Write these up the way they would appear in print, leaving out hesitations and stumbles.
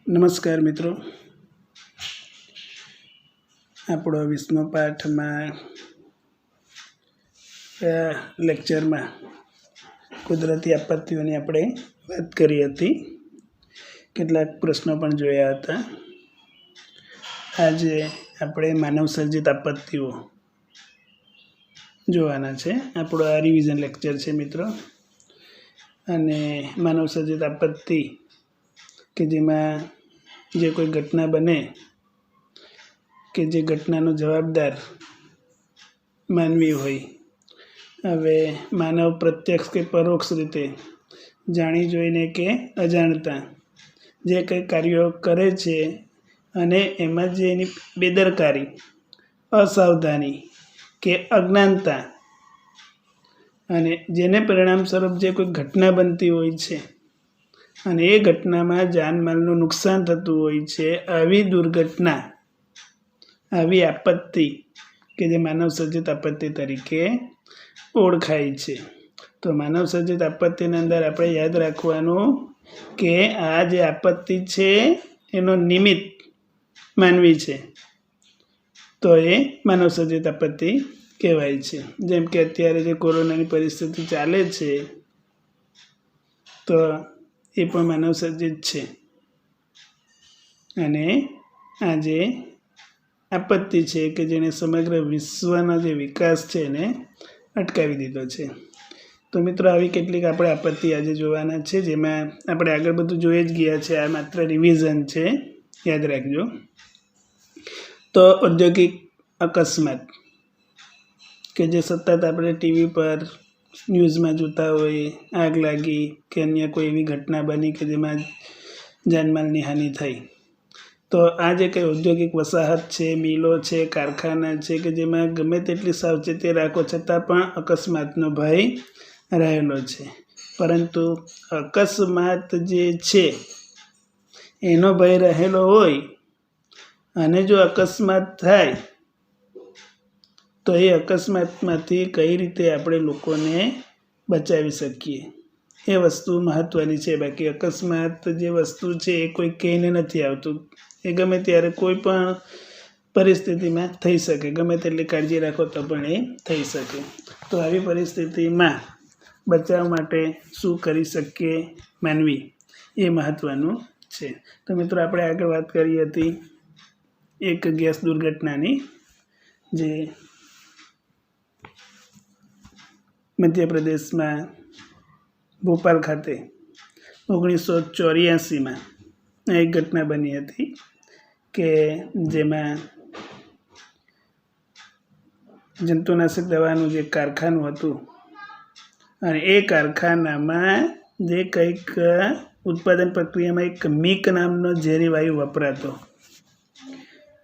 નમસ્કાર મિત્રો, આપણો 20મો પાઠમાં લેક્ચરમાં કુદરતી આપત્તિઓની આપણે વાત કરી હતી. કેટલાક પ્રશ્નો પણ જોયા હતા. આજે આપણે માનવ સર્જિત આપત્તિઓ જોવાના છે. આપણો આ રિવિઝન લેક્ચર છે મિત્રો. અને માનવ સર્જિત આપત્તિ કે જેમાં જે કોઈ ઘટના બને કે જે ઘટનાનો જવાબદાર માનવી હોય, હવે માનવ પ્રત્યક્ષ કે પરોક્ષ રીતે જાણી જોઈને કે અજાણતા જે કંઈ કાર્યો કરે છે અને એમાં જે એની બેદરકારી, અસાવધાની કે અજ્ઞાનતા અને જેને પરિણામ સ્વરૂપ જે કોઈ ઘટના બનતી હોય છે અને એ ઘટનામાં જાનમાલનું નુકસાન થતું હોય છે, આવી દુર્ઘટના, આવી આપત્તિ કે જે માનવ સર્જિત આપત્તિ તરીકે ઓળખાય છે. તો માનવ સર્જિત આપત્તિની અંદર આપણે યાદ રાખવાનું કે આ જે આપત્તિ છે એનો નિમિત્ત માનવી છે, તો એ માનવ સર્જિત આપત્તિ કહેવાય છે. જેમ કે અત્યારે જે કોરોનાની પરિસ્થિતિ ચાલે છે, તો એ પણ માનવ સર્જિત છે. અને આ જે આપત્તિ છે કે જેણે સમગ્ર વિશ્વનો જે વિકાસ છે એને અટકાવી દીધો છે. તો મિત્રો, આવી કેટલીક આપણે આપત્તિ આજે જોવાના છે, જેમાં આપણે આગળ બધું જોઈ જ ગયા છે. આ માત્ર રિવિઝન છે, યાદ રાખજો. તો ઔદ્યોગિક અકસ્માત કે જે સતત આપણે ટીવી પર ન્યૂઝમાં જોતા હોય, આગ લાગી કે અન્ય કોઈ એવી ઘટના બની કે જેમાં જાનમાલની હાનિ થઈ. તો આ જે કંઈ ઔદ્યોગિક વસાહત છે, મિલો છે, કારખાના છે કે જેમાં ગમે તેટલી સાવચેતી રાખો છતાં પણ અકસ્માતનો ભય રહેલો છે. પરંતુ અકસ્માત જે છે એનો ભય રહેલો હોય અને જો અકસ્માત થાય તો એ અકસ્માતમાંથી કઈ રીતે આપણે લોકોને બચાવી શકીએ એ વસ્તુ મહત્ત્વની છે. બાકી અકસ્માત જે વસ્તુ છે એ કોઈ કહીને નથી આવતું. એ ગમે ત્યારે કોઈ પણ પરિસ્થિતિમાં થઈ શકે. ગમે તેટલી કાળજી રાખો તો પણ એ થઈ શકે. તો આવી પરિસ્થિતિમાં બચાવ માટે શું કરી શકીએ માનવી, એ મહત્ત્વનું છે. તો મિત્રો, આપણે આગળ વાત કરી હતી એક ગેસ દુર્ઘટનાની, જે મધ્યપ્રદેશમાં ભોપાલ ખાતે 1984માં એક ઘટના બની હતી કે જેમાં જંતુનાશક દવાનું જે કારખાનું હતું અને એ કારખાનામાં જે કંઈક ઉત્પાદન પ્રક્રિયામાં એક મિક નામનો ઝેરી વાયુ વપરાતો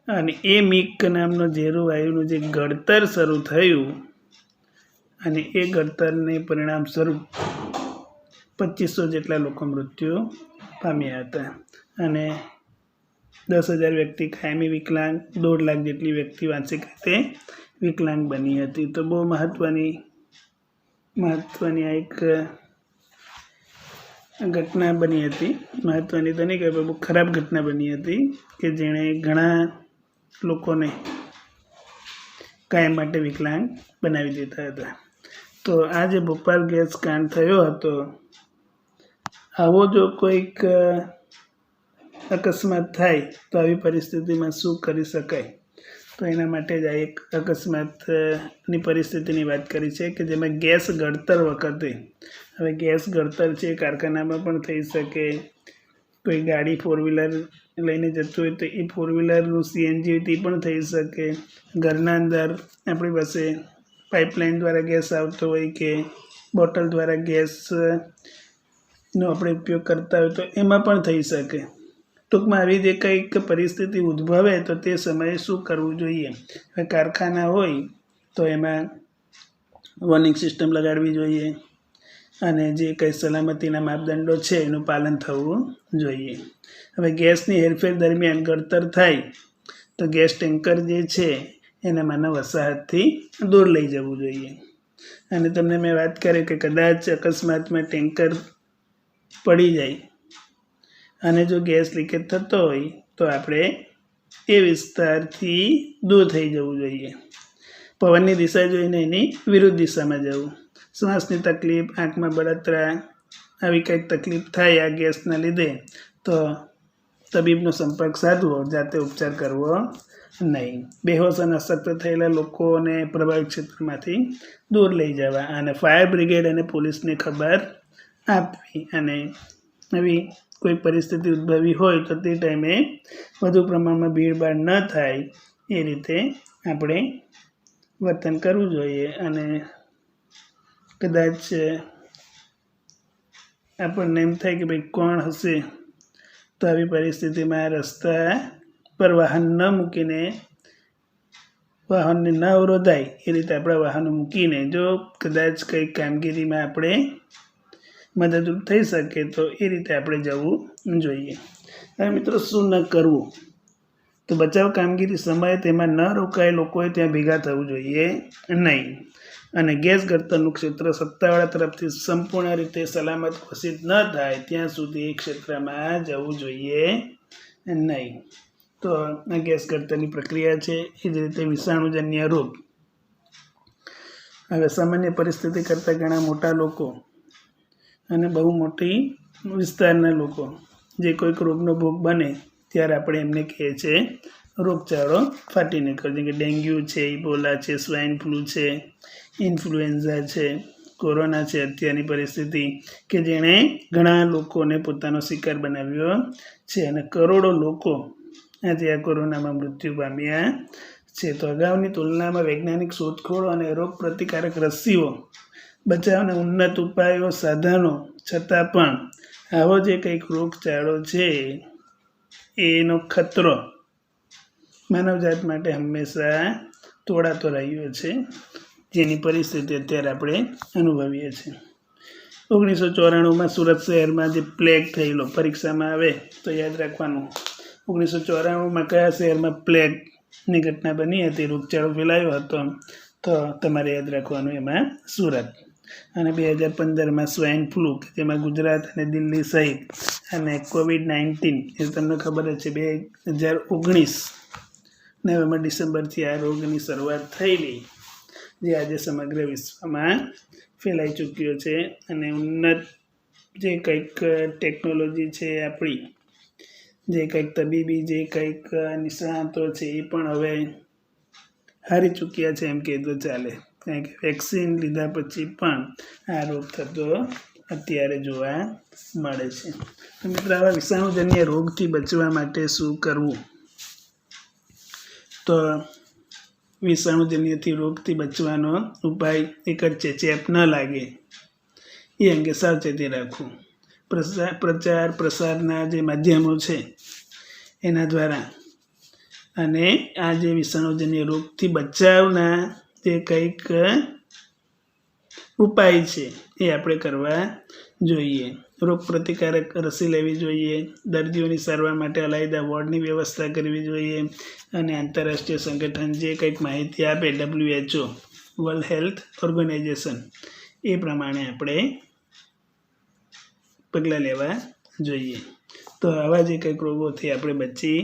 અને એ મિક નામનો ઝેરી વાયુનું જે ગળતર શરૂ થયું અને એ ગળતરને પરિણામ સ્વરૂપ 2500 જેટલા લોકો મૃત્યુ પામ્યા હતા અને 10,000 વ્યક્તિ કાયમી વિકલાંગ, 1.5 લાખ જેટલી વ્યક્તિ વાંચિક રીતે વિકલાંગ બની હતી. તો બહુ મહત્ત્વની આ એક ઘટના બની હતી. મહત્ત્વની તો નહીં કહેવાય, બહુ ખરાબ ઘટના બની હતી કે જેણે ઘણા લોકોને કાયમ માટે વિકલાંગ બનાવી દીધા હતા. તો આ જે ભોપાલ ગેસ કાંડ થયો હતો, આવો જો કોઈક અકસ્માત થાય તો આવી પરિસ્થિતિમાં શું કરી શકાય, તો એના માટે જ આ એક અકસ્માતની પરિસ્થિતિની વાત કરી છે કે જેમાં ગેસ ગળતર વખતે, હવે ગેસ ગળતર છે કારખાનામાં પણ થઈ શકે, કોઈ ગાડી 4વ્હીલર લઈને જતું હોય તો એ 4વ્હીલરનું CNG હોય તે પણ થઈ શકે, ઘરના અંદર આપણી પાસે પાઇપલાઇન દ્વારા ગેસ આવતો હોય કે બોટલ દ્વારા ગેસનો આપણે ઉપયોગ કરતા હોય તો એમાં પણ થઈ શકે. ટૂંકમાં આવી જે કંઈક પરિસ્થિતિ ઉદ્ભવે તો તે સમયે શું કરવું જોઈએ. હવે કારખાના હોય તો એમાં વોર્નિંગ સિસ્ટમ લગાડવી જોઈએ અને જે કંઈ સલામતીના માપદંડો છે એનું પાલન થવું જોઈએ. હવે ગેસની હેરફેર દરમિયાન ગળતર થાય તો ગેસ ટેન્કર જે છે એને માનવ વસાહતથી દૂર લઈ જવું જોઈએ. અને તમને મેં વાત કરી કે કદાચ અકસ્માતમાં ટેન્કર પડી જાય અને જો ગેસ લીકેજ થતો હોય તો આપણે એ વિસ્તારથી દૂર થઈ જવું જોઈએ. પવનની દિશા જોઈને એની વિરુદ્ધ દિશામાં જવું. શ્વાસની તકલીફ, આંખમાં બળતરા, આવી કંઈક તકલીફ થાય આ ગેસના લીધે તો તબીબનો સંપર્ક સાધવો, જાતે ઉપચાર કરવો નહીં. બેહોશ અને અશક્ત થયેલા લોકોને પ્રભાવિત ક્ષેત્રમાંથી દૂર લઈ જવા અને ફાયર બ્રિગેડ અને પોલીસને ખબર આપવી. અને આવી કોઈ પરિસ્થિતિ ઉદ્ભવી હોય તો તે ટાઈમે વધુ પ્રમાણમાં ભીડભાડ ન થાય એ રીતે આપણે વર્તન કરવું જોઈએ. અને કદાચ આપણને એમ થાય કે ભાઈ કોણ હશે, તો આવી પરિસ્થિતિમાં રસ્તા પર વાહન ન મૂકીને, વાહનને ન અવરોધાય એ રીતે આપણા વાહનો મૂકીને જો કદાચ કંઈક કામગીરીમાં આપણે મદદરૂપ થઈ શકે તો એ રીતે આપણે જવું જોઈએ. હવે મિત્રો શું ન કરવું? તો બચાવ કામગીરી સમયે તેમાં ન રોકાય લોકોએ ત્યાં ભેગા થવું જોઈએ નહીં. અને ગેસ ગળતરનું ક્ષેત્ર સત્તાવાળા તરફથી સંપૂર્ણ રીતે સલામત ઘોષિત ન થાય ત્યાં સુધી એ ક્ષેત્રમાં જવું જોઈએ નહીં. તો આ ગેસ ગળતરની પ્રક્રિયા છે. એ જ રીતે વિષાણુજન્ય રોગ. હવે સામાન્ય પરિસ્થિતિ કરતાં ઘણા મોટા લોકો અને બહુ મોટી વિસ્તારના લોકો જે કોઈક રોગનો ભોગ બને ત્યારે આપણે એમને કહીએ છીએ રોગચાળો ફાટી નીકળ્યો. જેમ કે ડેન્ગ્યુ છે, ઇબોલા છે, સ્વાઇન ફ્લૂ છે, ઇન્ફ્લુએન્ઝા છે, કોરોના છે અત્યારની પરિસ્થિતિ, કે જેણે ઘણા લોકોને પોતાનો શિકાર બનાવ્યો છે અને કરોડો લોકો આજે આ કોરોનામાં મૃત્યુ પામ્યા છે. તો અગાઉની તુલનામાં વૈજ્ઞાનિક શોધખોળો અને રોગ પ્રતિકારક રસીઓ, બચાવના ઉન્નત ઉપાયો, સાધનો છતાં પણ આવો જે કંઈક રોગચાળો છે એનો ખતરો માનવજાત માટે હંમેશા તોળાતો રહ્યો છે, જેની પરિસ્થિતિ અત્યારે આપણે અનુભવીએ છીએ. 1994માં સુરત શહેરમાં જે પ્લેગ થયેલો, પરીક્ષામાં આવે તો યાદ રાખવાનું, 1994માં કયા શહેરમાં પ્લેગની ઘટના બની હતી, રોગચાળો ફેલાયો હતો, તો તમારે યાદ રાખવાનું એમાં સુરત. અને 2015માં સ્વાઇન ફ્લૂ, જેમાં ગુજરાત અને દિલ્હી સહિત, અને COVID-19 એ તમને ખબર જ છે 2019 નવેમ્બર ડિસેમ્બરથી આ રોગની શરૂઆત થયેલી, જે આજે સમગ્ર વિશ્વમાં ફેલાઈ ચૂક્યો છે. અને ઉન્નત જે કંઈક ટેકનોલોજી છે આપણી, જે કંઈક તબીબી જે કંઈક નિષ્ણાતો છે એ પણ હવે હારી ચૂક્યા છે એમ કહેતો ચાલે. કારણ કે વેક્સિન લીધા પછી પણ આ રોગ થતો અત્યારે જોવા મળે છે. તો મિત્રો, આવા વિષાણુજન્ય રોગથી બચવા માટે શું કરવું? તો વિષાણુજન્યથી રોગથી બચવાનો ઉપાય એક જ છે, ચેપ ન લાગે એ અંગે સાવચેતી રાખવું. પ્રચાર પ્રસારના જે માધ્યમો છે એના દ્વારા અને આ જે વિષાણુજન્ય રોગથી બચાવના જે કંઈક ઉપાય છે એ આપણે કરવા જોઈએ. રોગ પ્રતિકારક રસી લેવી જોઈએ. દર્દીઓની સારવાર માટે અલાયદા વોર્ડની વ્યવસ્થા કરવી જોઈએ. અને આંતરરાષ્ટ્રીય સંગઠન જે કંઈક માહિતી આપે, WHO, વર્લ્ડ હેલ્થ ઓર્ગેનાઇઝેશન, એ પ્રમાણે આપણે પગલાં લેવા જોઈએ. તો આવા જે કંઈક રોગોથી આપણે બચી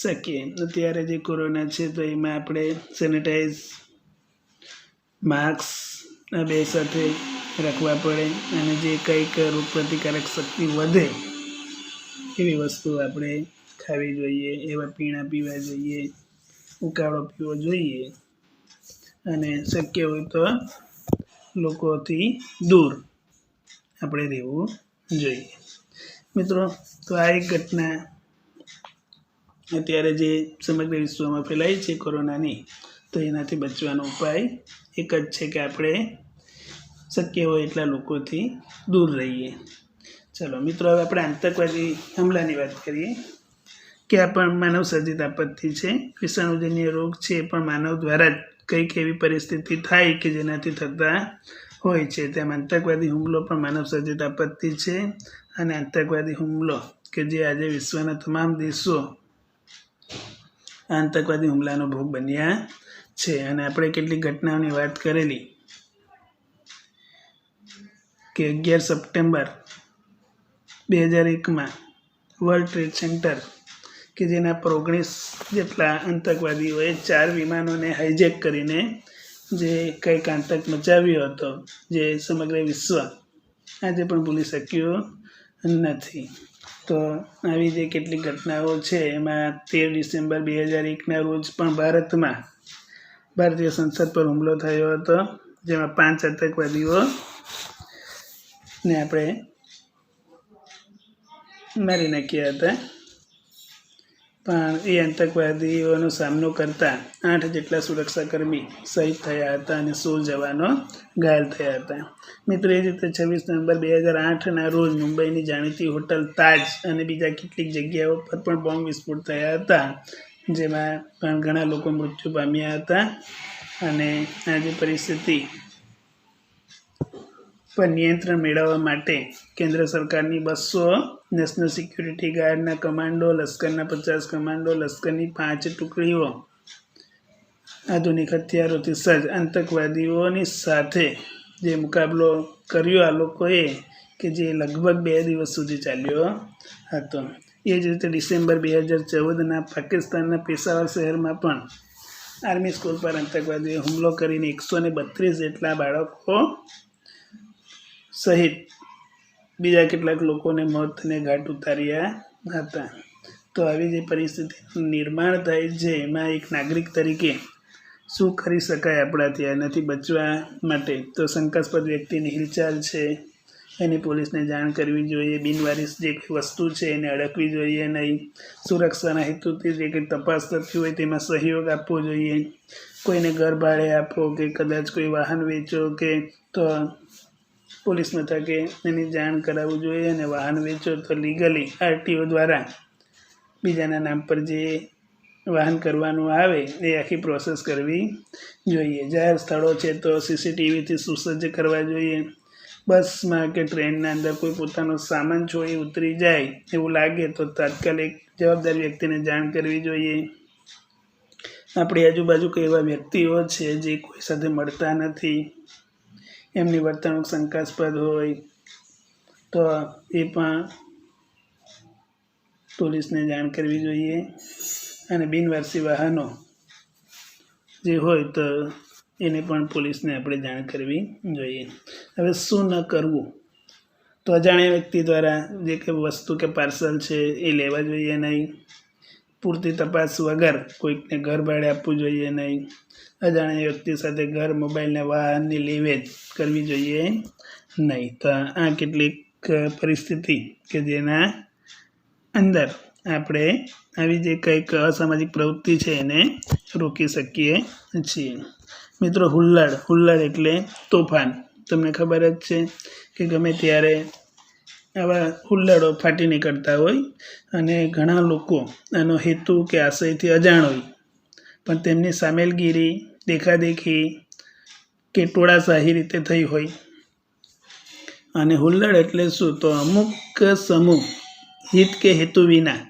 શકીએ. અત્યારે જે કોરોના છે તો એમાં આપણે સેનિટાઈઝ, માસ્ક આ બે સાથે રાખવા પડે. અને જે કંઈક રોગ પ્રતિકારક શક્તિ વધે એવી વસ્તુ આપણે ખાવી જોઈએ, એવા પીણાં પીવા જોઈએ, ઉકાળો પીવો જોઈએ. અને શક્ય હોય તો લોકોથી દૂર આપણે રહેવું જોઈએ. મિત્રો, તો આ એક ઘટના અત્યારે જે સમગ્ર વિશ્વમાં ફેલાઈ છે કોરોનાની, તો એનાથી બચવાનો ઉપાય એક જ છે કે આપણે શક્ય હોય એટલા લોકોથી દૂર રહીએ. ચલો મિત્રો, હવે આપણે આતંકવાદી હુમલાની વાત કરીએ કે આ પણ માનવ સર્જિત આપત્તિ છે. વિષાણુજન્ય રોગ છે એ પણ માનવ દ્વારા જ કંઈક એવી પરિસ્થિતિ થાય કે જેનાથી થતા હોય છે. તેમ આતંકવાદી હુમલો પણ માનવ સર્જિત આપત્તિ છે. અને આતંકવાદી હુમલો કે જે આજે વિશ્વના તમામ દેશો આતંકવાદી હુમલાનો ભોગ બન્યા છે. અને આપણે કેટલીક ઘટનાઓની વાત કરેલી કે 11 સપ્ટેમ્બર 2001માં વર્લ્ડ ટ્રેડ સેન્ટર કે જેના પર 19 જેટલા આતંકવાદીઓએ 4 વિમાનોને હાઇજેક કરીને જે કંઈક આતંક મચાવ્યો હતો, જે સમગ્ર વિશ્વ આજે પણ ભૂલી શક્યું નથી. તો આવી જે કેટલીક ઘટનાઓ છે એમાં 13 ડિસેમ્બર 2001ના રોજ પણ ભારતમાં ભારતીય સંસદ પર હુમલો થયો હતો, જેમાં 5 આતંકવાદીઓને આપણે મારી નાખ્યા હતા. પણ એ આતંકવાદીઓનો સામનો કરતા 8 જેટલા સુરક્ષાકર્મી શહીદ થયા હતા અને 16 જવાનો ઘાયલ થયા હતા. મિત્રો, એ જ રીતે 26 નવેમ્બર 2008ના રોજ મુંબઈની જાણીતી હોટલ તાજ અને બીજા કેટલીક જગ્યાઓ પર પણ બોમ્બ વિસ્ફોટ થયા હતા, જેમાં પણ ઘણા લોકો મૃત્યુ પામ્યા હતા. અને આ જે પરિસ્થિતિ પર નિયંત્રણ મેળવવા માટે કેન્દ્ર સરકારની 200 નેશનલ સિક્યુરિટી ગાર્ડના કમાન્ડો, લશ્કરના 50 કમાન્ડો, લશ્કરની 5 ટુકડીઓ આધુનિક હથિયારોથી સજ્જ આતંકવાદીઓની સાથે જે મુકાબલો કર્યો આ લોકોએ, કે જે લગભગ 2 દિવસ સુધી ચાલ્યો હતો. એ જ રીતે ડિસેમ્બર 2014ના પાકિસ્તાનના પેશાવર શહેરમાં પણ આર્મી સ્કૂલ પર આતંકવાદીઓએ હુમલો કરીને 132 જેટલા બાળકો સહિત બીજા કેટલાક લોકોને મોતને ઘાટ ઉતાર્યા હતા. તો આવી જે પરિસ્થિતિનું નિર્માણ થાય છે, એમાં એક નાગરિક તરીકે શું કરી શકાય આપણાથી આનાથી બચવા માટે? તો શંકાસ્પદ વ્યક્તિની હિલચાલ છે એની પોલીસને જાણ કરવી જોઈએ. બિનવારિસ જે વસ્તુ છે એને અડકવી જોઈએ નહીં. સુરક્ષાના હેતુથી જે કંઈ તપાસ થતી હોય તેમાં સહયોગ આપવો જોઈએ. કોઈને ઘર ભાડે આપો કે કદાચ કોઈ વાહન વેચો કે તો પોલીસ મથકે એની જાણ કરાવવું જોઈએ. અને વાહન વેચો તો લીગલી RTO દ્વારા બીજાના નામ પર જે વાહન કરવાનું આવે એ આખી પ્રોસેસ કરવી જોઈએ. જાહેર સ્થળો છે તો CCTVથી સુસજ્જ કરવા જોઈએ. બસમાં કે ટ્રેનના અંદર કોઈ પોતાનો સામાન છોડી ઉતરી જાય એવું લાગે તો તાત્કાલિક જવાબદાર વ્યક્તિને જાણ કરવી જોઈએ. આપણી આજુબાજુ કોઈ એવા વ્યક્તિઓ છે જે કોઈ સાથે મળતા નથી, એમની વર્તણૂક શંકાસ્પદ હોય તો એ પણ પોલીસને જાણ કરવી જોઈએ. અને બિનવારસી વાહનો જે હોય તો એને પણ પોલીસને આપણે જાણ કરવી જોઈએ. હવે શું ન કરવું? તો અજાણ્યા વ્યક્તિ દ્વારા જે કંઈ વસ્તુ કે પાર્સલ છે એ લેવા જોઈએ નહીં. પૂરતી તપાસ વગર કોઈકને ઘર ભાડે આપવું જોઈએ નહીં. અજાણ્યા વ્યક્તિ સાથે ઘર, મોબાઈલ ને વાહનની લે-વેચ કરવી જોઈએ નહીં. તો આ કેટલીક પરિસ્થિતિ કે જેના અંદર આપણે આવી જે કંઈક અસામાજિક પ્રવૃત્તિ છે એને રોકી શકીએ છીએ. મિત્રો, હુલ્લડ એટલે તોફાન. તમને ખબર જ છે કે ગમે ત્યારે આવા હુલ્લડો ફાટી નીકળતા હોય અને ઘણા લોકો આનો હેતુ કે આશયથી અજાણ હોય, પણ તેમની સામેલગીરી, દેખાદેખી કે ટોળાશાહી રીતે થઈ હોય. અને હુલ્લડ એટલે શું? તો અમુક સમૂહ હિત કે હેતુ વિના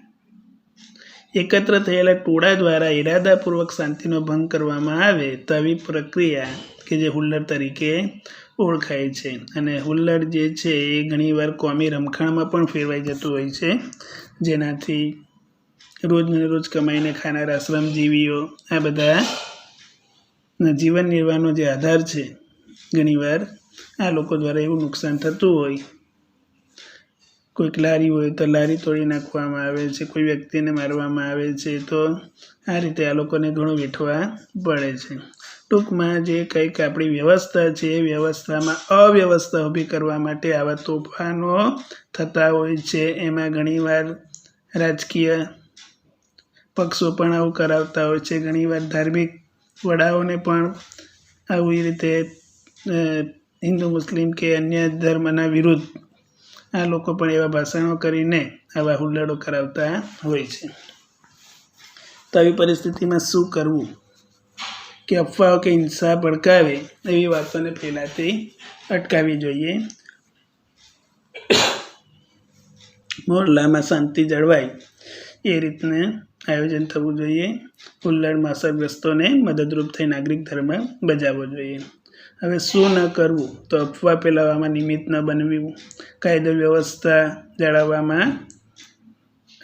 એકત્ર થયેલા ટોળા દ્વારા ઇરાદાપૂર્વક શાંતિનો ભંગ કરવામાં આવે તો આવી પ્રક્રિયા કે જે હુલ્લડ તરીકે ઓળખાય છે. અને હુલ્લડ જે છે એ ઘણીવાર કોમી રમખાણમાં પણ ફેરવાઈ જતું હોય છે, જેનાથી રોજને રોજ કમાઈને ખાનારા શ્રમજીવીઓ આ બધા જીવન નિર્વાહનો જે આધાર છે, ઘણીવાર આ લોકો દ્વારા એવું નુકસાન થતું હોય. કોઈક લારી હોય તો લારી તોડી નાખવામાં આવે છે, કોઈ વ્યક્તિને મારવામાં આવે છે. તો આ રીતે આ લોકોને ઘણું વેઠવા પડે છે. ટૂંકમાં જે કંઈક આપણી વ્યવસ્થા છે એ વ્યવસ્થામાં અવ્યવસ્થા ઊભી કરવા માટે આવા તોફાનો થતા હોય છે. એમાં ઘણીવાર રાજકીય પક્ષો પણ આવું કરાવતા હોય છે. ઘણીવાર ધાર્મિક વડાઓને પણ આવી રીતે હિન્દુ, મુસ્લિમ કે અન્ય ધર્મના વિરુદ્ધ આ લોકો પણ એવા ભાષણો કરીને આવા હુલ્લડો કરાવતા હોય છે. તો આવી પરિસ્થિતિમાં શું કરવું? કે અફવાઓ કે હિંસા ભડકાવે એવી વાતોને ફેલાતી અટકાવવી જોઈએ. મોહલ્લામાં શાંતિ જળવાય એ રીતને આયોજન થવું જોઈએ. હુલ્લડમાં અસરગ્રસ્તોને મદદરૂપ થઈ નાગરિક ધર્મ બજાવવો જોઈએ. હવે શું ન કરવું? તો અફવા ફેલાવવામાં નિમિત્ત ન બનવું, કાયદો વ્યવસ્થા જાળવવામાં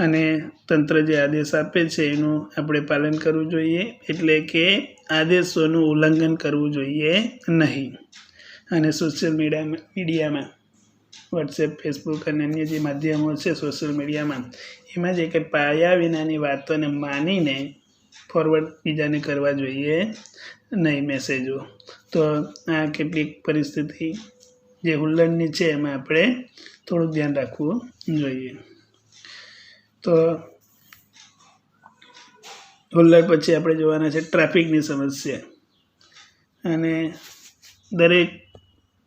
અને તંત્ર જે આદેશ આપે છે એનું આપણે પાલન કરવું જોઈએ, એટલે કે આદેશોનું ઉલ્લંઘન કરવું જોઈએ નહીં. અને સોશિયલ મીડિયામાં વોટ્સએપ, ફેસબુક અને અન્ય જે માધ્યમો છે સોશિયલ મીડિયામાં, એમાં જે કંઈ પાયા વિનાની વાતોને માનીને ફોરવર્ડ બીજાને કરવા જોઈએ નહીં મેસેજો. તો આ કેટલીક પરિસ્થિતિ જે હુલ્લડની છે એમાં આપણે થોડુંક ધ્યાન રાખવું જોઈએ. તો હુલ્લડ પછી આપણે જોવાના છે ટ્રાફિકની સમસ્યા. અને દરેક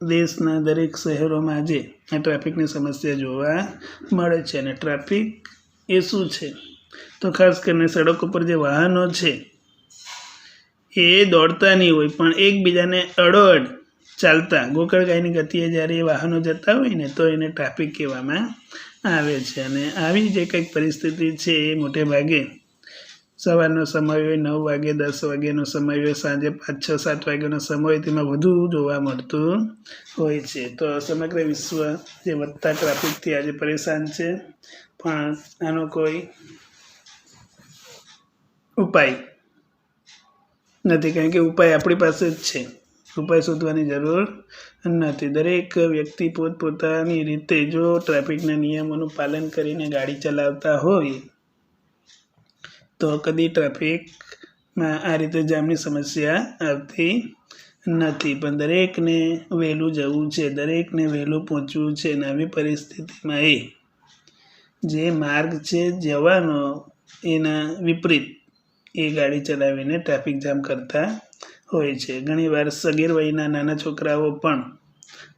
દેશના દરેક શહેરોમાં આજે આ ટ્રાફિકની સમસ્યા જોવા મળે છે. અને ટ્રાફિક એ શું છે? તો ખાસ કરીને સડકો પર જે વાહનો છે એ દોડતા નહીં હોય પણ એકબીજાને અડોઅડ ચાલતા ગોકળગાયની ગતિએ જ્યારે એ વાહનો જતા હોય ને તો એને ટ્રાફિક કહેવામાં આવે છે. અને આવી જે કંઈક પરિસ્થિતિ છે એ મોટે ભાગે સવારનો સમય હોય, 9 વાગે, 10 વાગ્યાનો સમય હોય, સાંજે 5, 6, 7 વાગ્યાનો સમય હોય, તેમાં વધુ જોવા મળતું હોય છે. તો સમગ્ર વિશ્વ જે વધતા ટ્રાફિકથી આજે પરેશાન છે, પણ આનો કોઈ ઉપાય નથી, કારણ કે ઉપાય આપણી પાસે જ છે. ઉપાય શોધવાની જરૂર નથી. દરેક વ્યક્તિ પોતપોતાની રીતે જો ટ્રાફિકના નિયમોનું પાલન કરીને ગાડી ચલાવતા હોય તો કદી ટ્રાફિકમાં આ રીતે જામની સમસ્યા આવતી નથી. પણ દરેકને વહેલું જવું છે, દરેકને વહેલું પહોંચવું છે. અને આવી પરિસ્થિતિમાં જે માર્ગ છે જવાનો એના વિપરીત એ ગાડી ચલાવીને ટ્રાફિક જામ કરતા હોય છે. ઘણીવાર સગીર વયના નાના છોકરાઓ પણ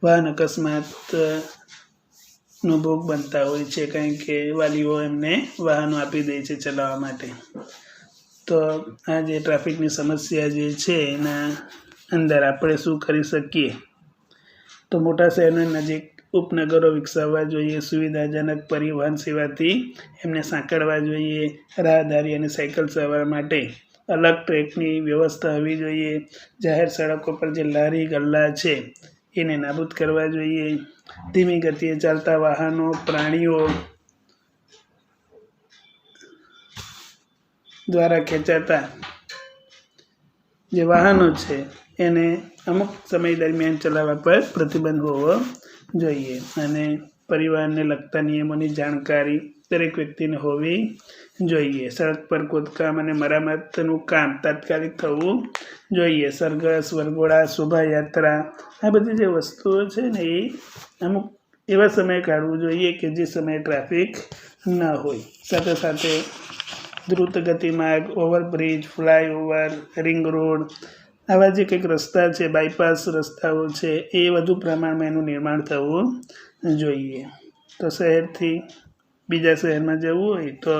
વાહન અકસ્માતનો ભોગ બનતા હોય છે, કારણ કે વાલીઓ એમને વાહનો આપી દે છે ચલાવવા માટે. તો આ જે ટ્રાફિકની સમસ્યા જે છે એના અંદર આપણે શું કરી શકીએ? તો મોટા શહેરના નજીક ઉપનગરો વિકસાવવા જોઈએ, સુવિધાજનક પરિવહન સેવાથી એમને સાંકળવા જોઈએ, રાહદારી અને સાયકલ સવાર માટે અલગ ટ્રેકની વ્યવસ્થા હોવી જોઈએ, જાહેર સડકો પર જે લારી ગલ્લા છે એને નાબૂદ કરવા જોઈએ, ધીમી ગતિએ ચાલતા વાહનો, પ્રાણીઓ દ્વારા ખેંચાતા જે વાહનો છે એને અમુક સમય દરમિયાન ચલાવવા પર પ્રતિબંધ હોવો જોઈએ. અને પરિવહનને લગતા નિયમોની જાણકારી દરેક વ્યક્તિને હોવી જોઈએ. સડક પર ખોદકામ અને મરામતનું કામ તાત્કાલિક થવું જોઈએ. સરઘસ, વરઘોડા, શોભાયાત્રા, આ બધી જે વસ્તુઓ છે ને એ અમુક એવા સમયે કાઢવું જોઈએ કે જે સમયે ટ્રાફિક ન હોય. સાથે સાથે દ્રુત ગતિ માર્ગ, ઓવરબ્રિજ, ફ્લાયઓવર, રિંગ રોડ, આવા જે કંઈક રસ્તા છે, બાયપાસ રસ્તાઓ છે, એ વધુ પ્રમાણમાં એનું નિર્માણ થવું જોઈએ. તો શહેરથી બીજા શહેરમાં જવું હોય તો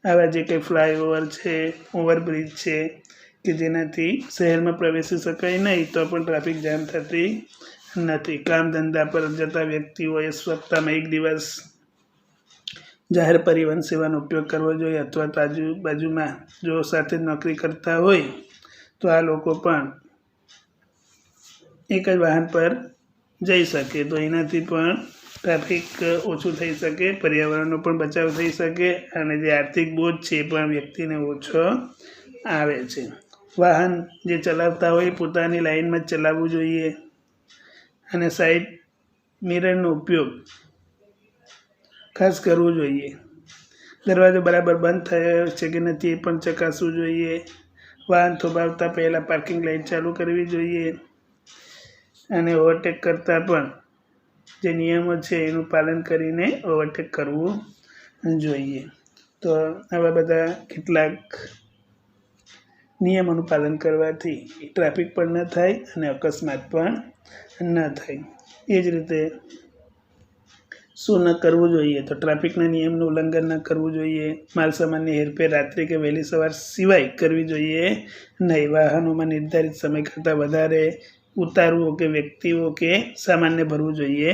આવા જે કંઈ ફ્લાયઓવર છે, ઓવરબ્રિજ છે કે જેનાથી શહેરમાં પ્રવેશી શકાય નહીં તો પણ ટ્રાફિક જામ થતી નથી. કામ ધંધા પર જતા વ્યક્તિઓએ સપ્તાહમાં 1 દિવસ જાહેર પરિવહન સેવાનો ઉપયોગ કરવો જોઈએ, અથવા તો આજુબાજુમાં જો સાથે જ નોકરી કરતા હોય તો આ લોકો પણ એક જ વાહન પર જઈ શકે. તો એનાથી પણ ટ્રાફિક ઓછું થઈ શકે, પર્યાવરણનો પણ બચાવ થઈ શકે અને જે આર્થિક બોજ છે એ પણ વ્યક્તિને ઓછો આવે છે. વાહન જે ચલાવતા હોય પોતાની લાઇનમાં જ ચલાવવું જોઈએ. અને સાઈડ મિરરનો ઉપયોગ ખાસ કરવું જોઈએ. દરવાજો બરાબર બંધ થયો છે કે નથી એ પણ ચકાસવું જોઈએ. વાહન થોભાવતા પહેલાં પાર્કિંગ લાઇટ ચાલુ કરવી જોઈએ. અને ઓવરટેક કરતાં પણ જે નિયમો છે એનું પાલન કરીને ઓવરટેક કરવું જોઈએ. તો આવા બધા કેટલાક નિયમોનું પાલન કરવાથી ટ્રાફિક પણ ન થાય અને અકસ્માત પણ ન થાય. એ જ રીતે શું ન કરવું જોઈએ? તો ટ્રાફિકના નિયમનું ઉલ્લંઘન ન કરવું જોઈએ. માલસામાનની હેરફેર રાત્રે કે વહેલી સવાર સિવાય કરવી જોઈએ નહીં. વાહનોમાં નિર્ધારિત સમય કરતાં વધારે ઉતારવું કે વ્યક્તિઓ કે સામાનને ભરવું જોઈએ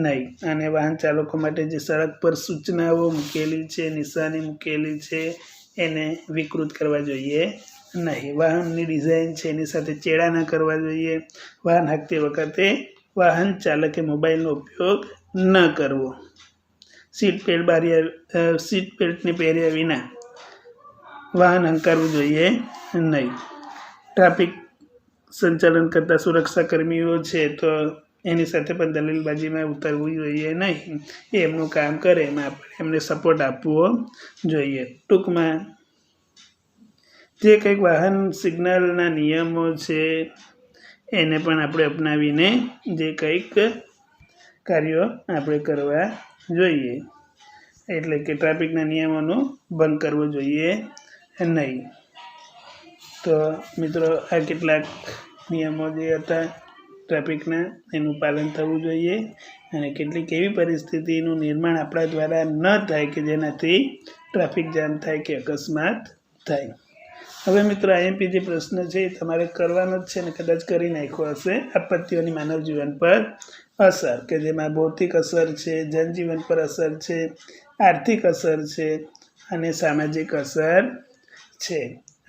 નહીં. અને વાહન ચાલકો માટે જે સડક પર સૂચનાઓ મૂકેલી છે, નિશાની મૂકેલી છે, એને વિકૃત કરવા જોઈએ નહીં. વાહનની ડિઝાઇન છે એની સાથે ચેડા ન કરવા જોઈએ. વાહન હાંકતી વખતે વાહન ચાલકે મોબાઈલનો ઉપયોગ ન કરવો. સીટ બેલ્ટને પહેર્યા વિના વાહન હંકારવું જોઈએ નહીં. ટ્રાફિક સંચાલન કરતા સુરક્ષા કર્મીઓ છે તો એની સાથે પણ દલીલબાજીમાં ઉતરવું જોઈએ નહીં. એ એમનું કામ કરે એમાં આપણે એમને સપોર્ટ આપવો જોઈએ. ટૂંકમાં જે કંઈક વાહન સિગ્નલના નિયમો છે એને પણ આપણે અપનાવીને જે કંઈક કાર્યો આપણે કરવા જોઈએ. એટલે કે ટ્રાફિકના નિયમોનો ભંગ કરવો જોઈએ નહીં. તો મિત્રો આ કેટલાક નિયમો જે હતા ટ્રાફિકના એનું પાલન થવું જોઈએ અને કેટલીક એવી પરિસ્થિતિનું નિર્માણ આપણા દ્વારા ન થાય કે જેનાથી ટ્રાફિક જામ થાય કે અકસ્માત થાય. હવે મિત્રો આઈએમપી જે પ્રશ્ન છે એ તમારે કરવાનો જ છે અને કદાચ કરી નાખ્યો હશે. આપત્તિઓની માનવ જીવન પર અસર, કે જેમાં ભૌતિક અસર છે, જનજીવન પર અસર છે, આર્થિક અસર છે અને સામાજિક અસર છે.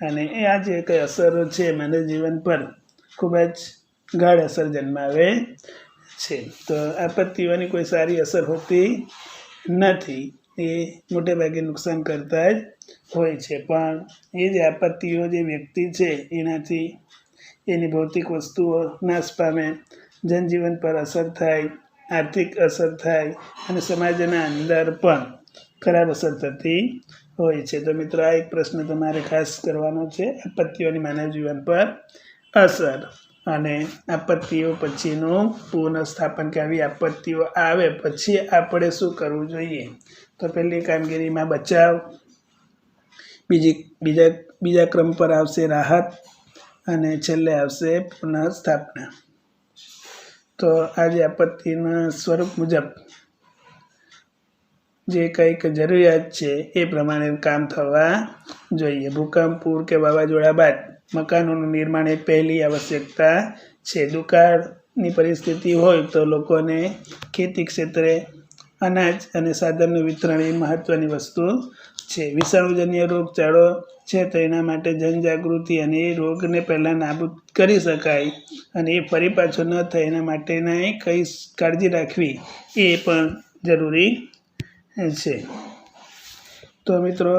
અને આ જે કંઈ અસરો છે માનવ જીવન પર ખૂબ જ ગાઢ અસર જન્માવે છે. તો આપત્તિઓની કોઈ સારી અસર હોતી નથી, એ મોટે ભાગે નુકસાન કરતા જ હોય છે. પણ એ જે આપત્તિઓ જે વ્યક્તિ છે એનાથી એની ભૌતિક વસ્તુઓ નાશ પામે, જનજીવન પર અસર થાય, આર્થિક અસર થાય અને સમાજના અંદર પણ ખરાબ અસર થતી હોય છે. તો મિત્રો આ એક પ્રશ્ન તમારે ખાસ કરવાનો છે, આપત્તિઓની માનવ જીવન પર અસર અને આપત્તિઓ પછીનું પુનઃસ્થાપન, કે આવી આપત્તિઓ આવે પછી આપણે શું કરવું જોઈએ. તો પહેલી કામગીરીમાં બચાવ, બીજા ક્રમ પર આવશે રાહત અને છેલ્લે આવશે પુનઃસ્થાપના. તો આજે આપત્તિના સ્વરૂપ મુજબ જે કંઈક જરૂરિયાત છે એ પ્રમાણે કામ થવા જોઈએ. ભૂકંપ, પૂર કે વાવાઝોડા બાદ મકાનોનું નિર્માણ એ પહેલી આવશ્યકતા છે. દુકાળની પરિસ્થિતિ હોય તો લોકોને ખેતી ક્ષેત્રે અનાજ અને સાધનનું વિતરણ એ મહત્ત્વની વસ્તુ છે. વિષાણુજન્ય રોગચાળો છે તો એના માટે જનજાગૃતિ અને એ રોગને પહેલાં નાબૂદ કરી શકાય અને એ ફરી પાછો ન થાય એના માટેના કઈ કાળજી રાખવી એ પણ જરૂરી છે. તો મિત્રો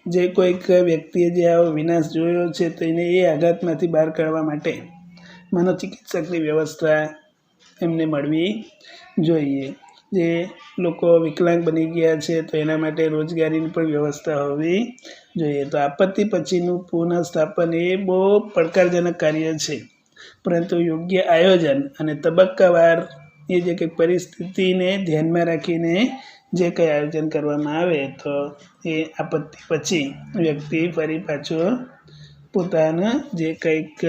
જે કોઈક વ્યક્તિએ જે આવો વિનાશ જોયો છે તો એને એ આઘાતમાંથી બહાર કાઢવા માટે મનોચિકિત્સકની વ્યવસ્થા એમને મળવી જોઈએ. જે લોકો વિકલાંગ બની ગયા છે તો એના માટે રોજગારીની પણ વ્યવસ્થા હોવી જોઈએ. તો આપત્તિ પછીનું પુનઃસ્થાપન એ બહુ પડકારજનક કાર્ય છે, પરંતુ યોગ્ય આયોજન અને તબક્કાવાર એ જે કંઈક પરિસ્થિતિને ધ્યાનમાં રાખીને જે કંઈ આયોજન કરવામાં આવે તો એ આપત્તિ પછી વ્યક્તિ ફરી પાછો પોતાના જે કંઈક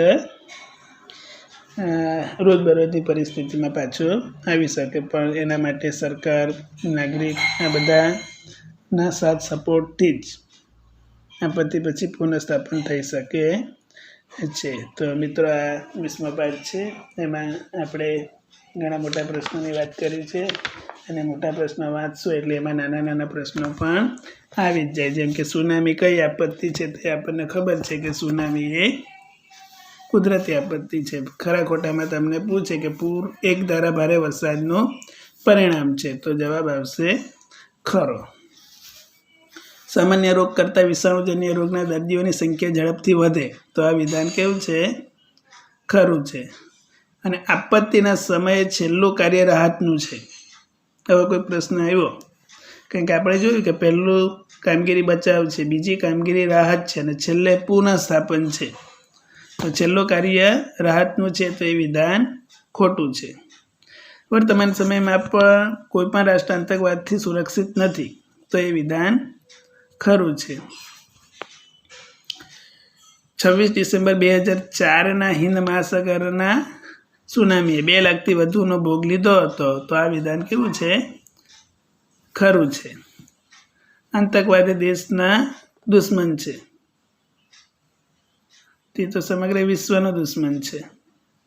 રોજબરોજની પરિસ્થિતિમાં પાછો આવી શકે. પણ એના માટે સરકાર, નાગરિક આ બધાના સાથ સપોર્ટથી જ આપત્તિ પછી પુનઃસ્થાપન થઈ શકે છે. તો મિત્રો આ 20મો પાઠ છે, એમાં આપણે ઘણા મોટા પ્રશ્નોની વાત કરી છે અને મોટા પ્રશ્નો વાંચશું એટલે એમાં નાના નાના પ્રશ્નો પણ આવી જ જાય. જેમ કે સુનામી કઈ આપત્તિ છે તે આપણને ખબર છે કે સુનામી એ કુદરતી આપત્તિ છે. ખરા ખોટામાં તમને પૂછે કે પૂર એક ધારા ભારે વરસાદનું પરિણામ છે, તો જવાબ આવશે ખરો. સામાન્ય રોગ કરતાં વિષાણુજન્ય રોગના દર્દીઓની સંખ્યા ઝડપથી વધે, તો આ વિધાન કેવું છે? ખરું છે. અને આપત્તિના સમયે છેલ્લું કાર્ય રાહતનું છે. હવે કોઈ પ્રશ્ન આવ્યો, કારણ કે આપણે જોયું કે પહેલું કામગીરી બચાવ છે, બીજી કામગીરી રાહત છે અને છેલ્લે પુનઃસ્થાપન છે. તો છેલ્લું કાર્ય રાહતનું છે તો એ વિધાન ખોટું છે. વર્તમાન સમયમાં પણ કોઈ પણ રાષ્ટ્ર આતંકવાદથી સુરક્ષિત નથી, તો એ વિધાન ખરું છે. 26 ડિસેમ્બર 2004ના હિન્દ મહાસાગરના સુનામીએ 2 લાખથી વધુનો ભોગ લીધો હતો, તો આ વિધાન કેવું છે? ખરું છે. આતંકવાદી દેશના દુશ્મન છે, તે તો સમગ્ર વિશ્વનો દુશ્મન છે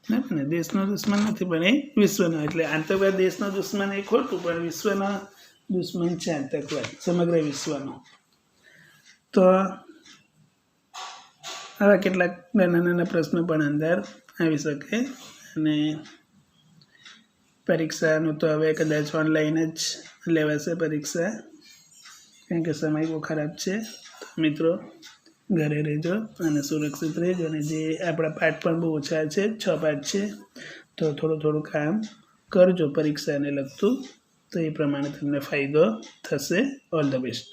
ને, દેશનો દુશ્મન નથી પણ એ વિશ્વનો. એટલે આતંકવાદ દેશનો દુશ્મન એ ખોટું, પણ વિશ્વનો દુશ્મન છે આતંકવાદ, સમગ્ર વિશ્વનો. તો આવા કેટલાક નાના નાના પ્રશ્નો પણ અંદર આવી શકે. અને પરીક્ષાનું તો હવે કદાચ ઓનલાઈન જ લેવાશે પરીક્ષા, કારણ કે સમય બહુ ખરાબ છે. મિત્રો ઘરે રહેજો અને સુરક્ષિત રહેજો, અને જે આપણા પાઠ પણ બહુ ઓછા છે, 6 પાઠ છે, તો થોડું કામ કરજો પરીક્ષાને લગતું, તો એ પ્રમાણે તમને ફાયદો થશે. All the best.